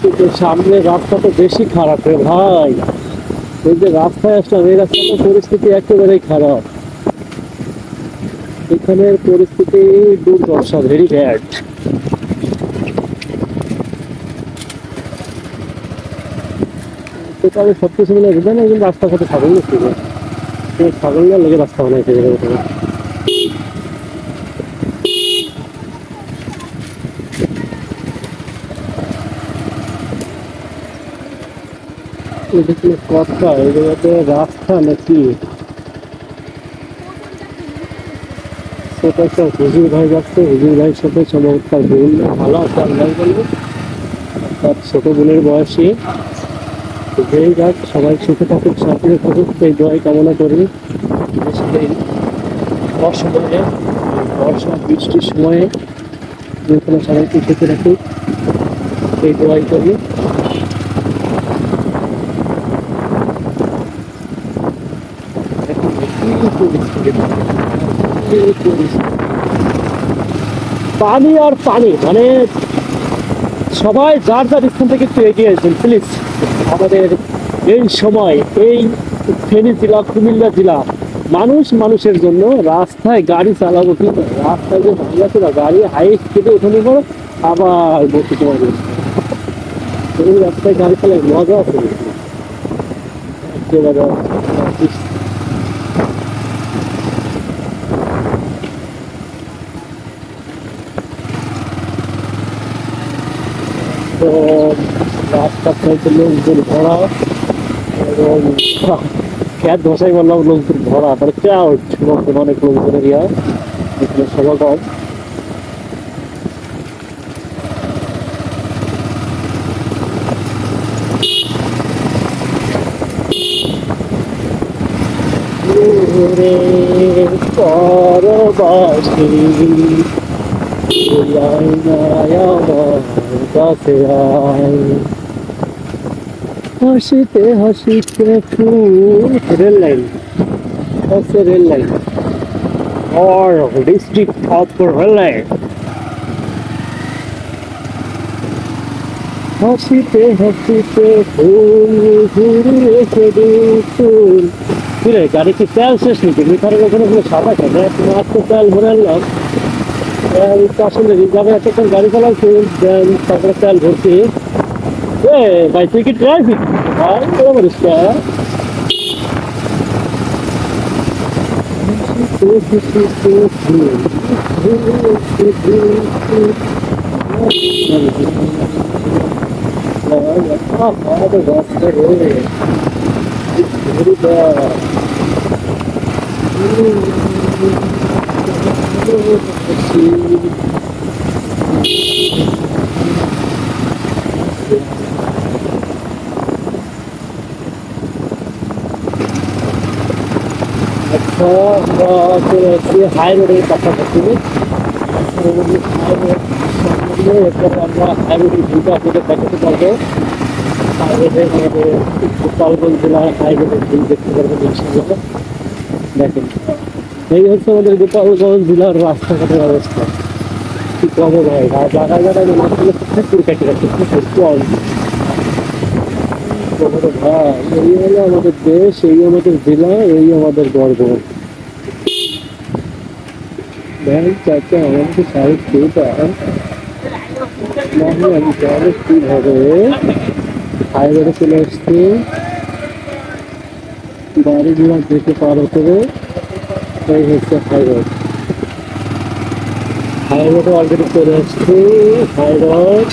কিন্তু সামনে রাস্তা তো বেশি খারাপ রে ভাই। এই যে রাস্তায় আসলাম, এই রাস্তার পরিস্থিতি একেবারেই খারাপ। এখানের পরিস্থিতি দুর্দশা, ভেরি ব্যাড। টোটালি সবকিছু মিলে বুঝে না, কিন্তু রাস্তাঘাটে ছাগল ছিল, ছাগল না লেগে রাস্তা বানাইতে গেলে। এটা কি কথা, এই জায়গাতে রাস্তা নাকি? সেটা একটা হুজুর ভাই যাচ্ছে, হুজুর ভাইয়ের সাথে সম্ভবত তার বোন, ভালো তার ভাই বলবো, তার ছোট বোনের বয়সী। যেই যাক, সবাই সুখে থাকুক, শান্তিতে থাকুক, সেই দোয়াই কামনা করি। বিশেষ করে অসময়ে, বর্ষা বৃষ্টির সময়ে যেখানে সবাইকে সুখে রাখুক, সেই দোয়াই করি। পানি আর পানি, মানে সবাই যার যার স্থান থেকে একটু এগিয়ে আসবেন প্লিজ। আমাদের এই সময়, এই ফেনী জেলা, কুমিল্লা জেলা, মানুষ মানুষের জন্য রাস্তায় গাড়ি চালাবো, কিন্তু রাস্তায় যে ভাঙা ছিল, গাড়ি হাই স্পিডে উঠে নিব, আবার বসে পারবে। এই রাস্তায় গাড়ি চালায় মজা আছে একেবারে। তো রাস্তার সাইডে লোকজন ভরা, এবং খ্যাত ধসাই বললাম লোকজন ভরা, মানে ক্রাউড, লোকজন অনেক লোকজনের ইয়া, এখানে সমাগম। পরবাসী কাছে হাসিতে হাসিতে ফুল। Rail line, rail line or district of railway। হাসিতে হাসিতে ফুল ঘুরে ফুল। কিরে, গাড়ি কি তেল শেষ নাকি? মিঠার ওখানে কোনো সাদা খাবে, মাত্র তেল ভরে আনলাম। আসলে রিজার্ভে এতক্ষণ গাড়ি চালাচ্ছি, তারপরে তেল ভরছি। ভাই তুই কি ট্রাফিক ভাই, পরিষ্কার। হাই রোডের কাছাকাছি, আমরা হাই রোডের ভিউটা আপনাদের দেখাতে পারবো। হাই রোডে আমাদের গোপালগঞ্জ জেলার হাই রোডের ভিউ দেখতে পারবেন ইনশাআল্লাহ। দেখেন, এই হচ্ছে আমাদের গোপালগঞ্জ জেলার রাস্তাঘাটের অবস্থা। কি কবে ভাই, জায়গায় জায়গায় পুকুর কেটে রাখছে, ভাই এই হলো আমাদের দেশ, এই আমাদের জেলা, এই আমাদের গর্ব। ভাই চাচা আমাকে সাইড দিতে আমি তাহলে কিভাবে হাইওয়ে চলে আসছি, গাড়িগুলো যেতে পার করে। এই হচ্ছে হাইরোড, হাইরোডে অলরেডি চলে আসছি। হাইরোড